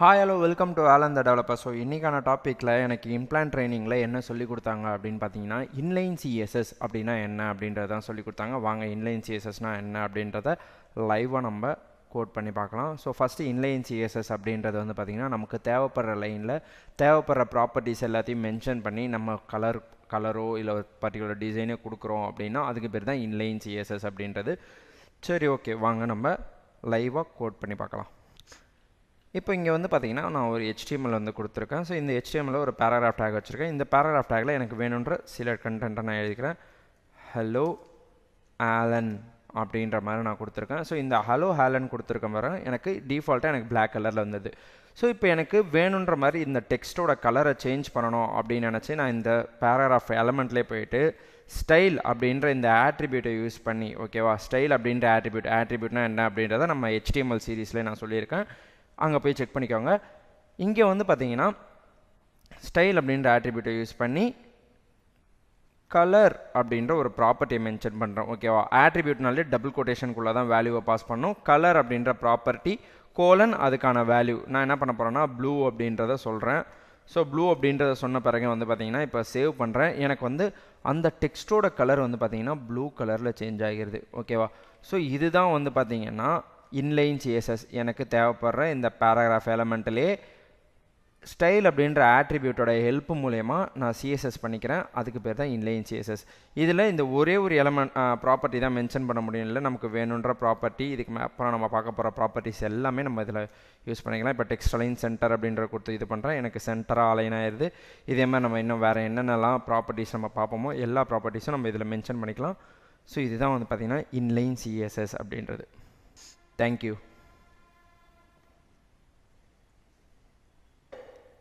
Hi hello welcome to Alan the developer. So இன்றைக்கான டாப்பிக்கில் எனக்கு இம்ப்ளான்ட் ட்ரைனிங்கில் என்ன சொல்லிக் கொடுத்தாங்க அப்படின்னு பார்த்தீங்கன்னா, இன்லைன் சிஎஸ்எஸ் அப்படின்னா என்ன அப்படின்றத தான் சொல்லிக் கொடுத்தாங்க. வாங்க இன்லைன் சிஎஸ்எஸ்னால் என்ன அப்படின்றத லைவாக நம்ம கோட் பண்ணி பார்க்கலாம். ஸோ ஃபஸ்ட்டு இன்லைன் சிஎஸ்எஸ் அப்படின்றது வந்து பார்த்திங்கன்னா, நமக்கு தேவைப்படுற லைனில் தேவைப்படுற ப்ராப்பர்ட்டிஸ் எல்லாத்தையும் மென்ஷன் பண்ணி நம்ம கலரோ இல்லை பர்டிகுலர் டிசைனோ கொடுக்குறோம் அப்படின்னா அதுக்கு பேர் தான் இன்லைன் சிஎஸ்எஸ் அப்படின்றது. சரி, ஓகே, வாங்க நம்ம லைவாக கோட் பண்ணி பார்க்கலாம். இப்போ இங்கே வந்து பார்த்தீங்கன்னா நான் ஒரு HTML வந்து கொடுத்துருக்கேன். ஸோ இந்த HTML ஒரு பேராகிராஃப் டேக் வச்சுருக்கேன். இந்த பேராகிராஃப் டேக்கில் எனக்கு வேணுன்ற சில கண்டென்ட்டை நான் எழுதிக்கிறேன். ஹலோ ஆலன் அப்படின்ற மாதிரி நான் கொடுத்துருக்கேன். ஸோ இந்த ஹலோ ஆலன் கொடுத்துருக்க மாதிரி எனக்கு டிஃபால்ட்டாக எனக்கு பிளாக் கலரில் வந்தது. ஸோ இப்போ எனக்கு வேணுன்ற மாதிரி இந்த டெக்ஸ்ட்டோட கலரை சேஞ்ச் பண்ணணும் அப்படின்னு நினச்சி நான் இந்த பேராகிராஃப் எலமெண்ட்லேயே போயிட்டு ஸ்டைல் அப்படின்ற இந்த ஆட்ரிபியூட்டை யூஸ் பண்ணி, ஓகேவா, ஸ்டைல் அப்படின்ற ஆட்ரிபியூட்னா என்ன அப்படின்றத நம்ம HTML சீரீஸ்லேயே நான் சொல்லியிருக்கேன். அங்கே போய் செக் பண்ணிக்கோங்க. இங்கே வந்து பார்த்தீங்கன்னா ஸ்டைல் அப்படின்ற ஆட்ரிபியூட்டை யூஸ் பண்ணி கலர் அப்படின்ற ஒரு ப்ராப்பர்ட்டியை மென்ஷன் பண்ணுறோம், ஓகேவா. ஆட்ரிபியூட்னாலே டபுள் கோட்டேஷனுக்குள்ளே தான் வேல்யூவை பாஸ் பண்ணணும். கலர் அப்படின்ற ப்ராப்பர்ட்டி கோலன் அதுக்கான வேல்யூ நான் என்ன பண்ண போகிறேன்னா ப்ளூ அப்படின்றத சொல்கிறேன். ஸோ ப்ளூ அப்படின்றத சொன்ன பிறகு வந்து பார்த்தீங்கன்னா இப்போ சேவ் பண்ணுறேன். எனக்கு வந்து அந்த டெக்ஸ்ட்டோட கலர் வந்து பார்த்தீங்கன்னா ப்ளூ கலரில் சேஞ்ச் ஆகிடுது, ஓகேவா. ஸோ இதுதான் வந்து பார்த்தீங்கன்னா இன்லைன் சிஎஸ்எஸ். எனக்கு தேவைப்படுற இந்த பேராகிராஃப் எலமெண்ட்டிலே ஸ்டைல் அப்படின்ற ஆட்ரிபியூட்டோட ஹெல்ப் மூலயமா நான் சிஎஸ்எஸ் பண்ணிக்கிறேன். அதுக்கு பேர் தான் இன்லைன் சிஎஸ்எஸ். இதில் இந்த ஒரே ஒரு எலமெண்ட் ப்ராப்பர்ட்டி தான் மென்ஷன் பண்ண முடியும். இல்லை, நமக்கு வேணுன்ற ப்ராப்பர்ட்டி, இதுக்கு அப்புறம் நம்ம பார்க்க போகிற ப்ராப்பர்ட்டிஸ் எல்லாமே நம்ம இதில் யூஸ் பண்ணிக்கலாம். இப்போ டெக்ஸ்ட் அலைன் சென்டர் அப்படின்ற கொடுத்து இது பண்ணுறேன். எனக்கு சென்டராக அலைன் ஆயிடுது. இதே மாதிரி நம்ம இன்னும் வேறு என்னென்னலாம் ப்ராப்பர்ட்டிஸ் நம்ம பார்ப்போமோ எல்லா ப்ராப்பர்ட்டிஸும் நம்ம இதில் மென்ஷன் பண்ணிக்கலாம். ஸோ இதுதான் வந்து பார்த்திங்கன்னா இன்லைன் சிஎஸ்எஸ் அப்படின்றது. Thank you.